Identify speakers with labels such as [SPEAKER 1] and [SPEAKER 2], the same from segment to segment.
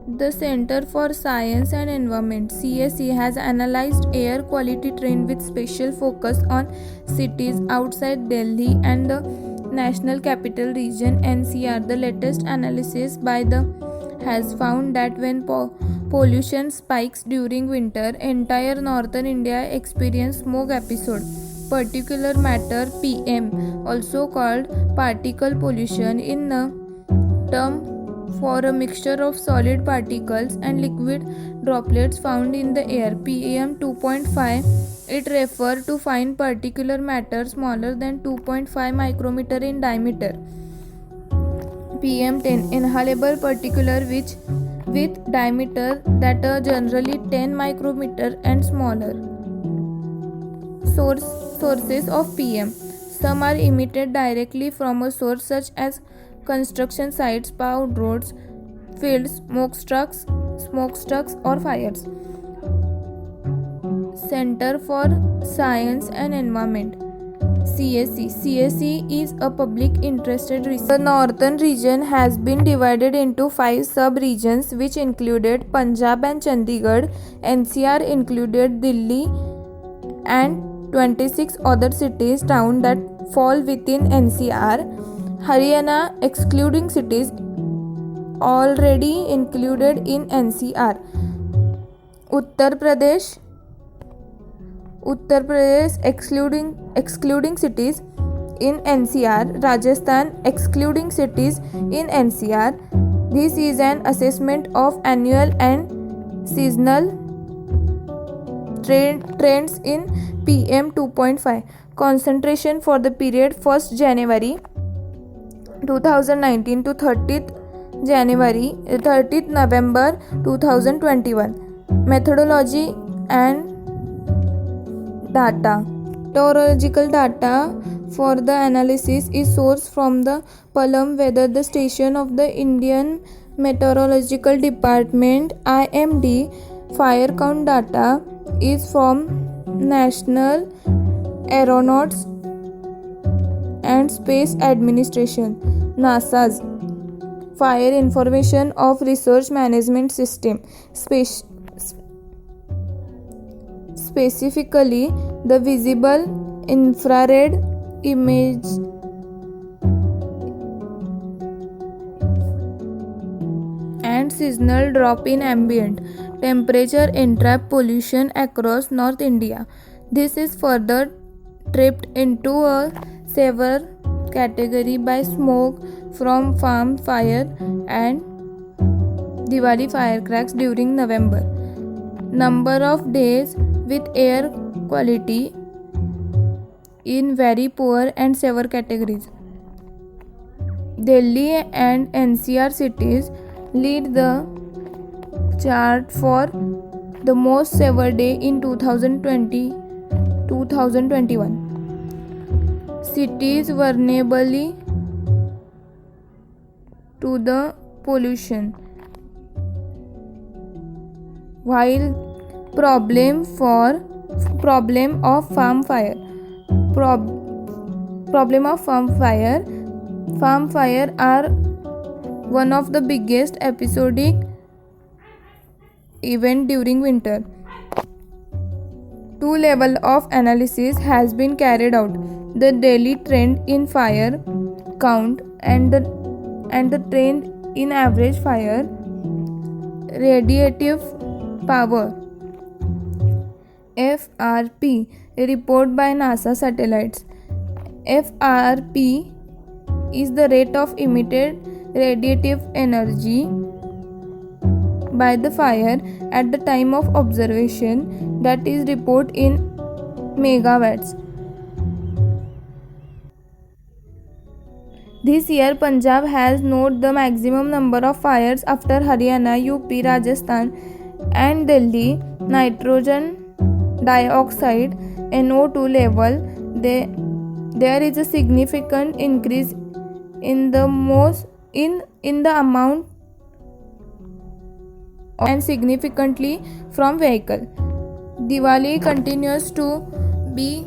[SPEAKER 1] The Center for Science and Environment (CSE) has analyzed air quality trend with special focus on cities outside Delhi and the National Capital Region (NCR). The latest analysis by the has found that when pollution spikes during winter, entire northern India experiences smog episode. Particulate matter (PM), also called particle pollution in a term for a mixture of solid particles and liquid droplets found in the air. PM 2.5, it refers to fine particular matter smaller than 2.5 micrometer in diameter. PM 10, inhalable particular which with diameter that are generally 10 micrometer and smaller. Sources of PM. Some are emitted directly from a source such as construction sites, paved roads, fields, smokestacks or fires. Center for Science and Environment (CSE). CSE is a public interested research. The northern region has been divided into 5 sub-regions which included Punjab and Chandigarh. NCR included Delhi and 26 other cities towns that fall within NCR. Haryana, excluding cities already included in NCR. Uttar Pradesh excluding cities in NCR. Rajasthan, excluding cities in NCR. This is an assessment of annual and seasonal trends in PM 2.5. Concentration for the period 1st January 2019 to 30th November 2021. Methodology and data. Meteorological data for the analysis is sourced from the Palam Weather the Station of the Indian Meteorological Department (IMD). Fire count data is from National Aeronautics and Space Administration (NASA's). Fire Information of Resource Management System. Specifically, the visible infrared image and seasonal drop in ambient temperature entrap pollution across North India. This is further tripped into a severe category by smoke from farm fire and Diwali firecrackers during November. Number of days with air quality in very poor and severe categories. Delhi and NCR cities lead the chart for the most severe day in 2021. Cities vulnerable to the pollution, while problem of farm fire. Farm fire are one of the biggest episodic event during winter. 2 level of analysis has been carried out: the daily trend in fire count and the trend in average fire radiative power (FRP) report by NASA satellites. FRP is the rate of emitted radiative energy by the fire at the time of observation, that is reported in megawatts. This year, Punjab has noted the maximum number of fires after Haryana, UP, Rajasthan and Delhi. Nitrogen dioxide (NO2) level, there is a significant increase in the amount and significantly from vehicle. Diwali continues to be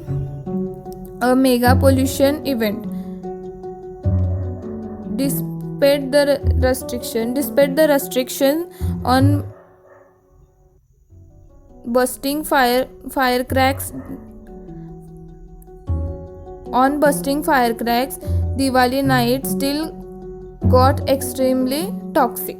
[SPEAKER 1] a mega pollution event. despite the restriction on busting firecracks, Diwali night still got extremely toxic.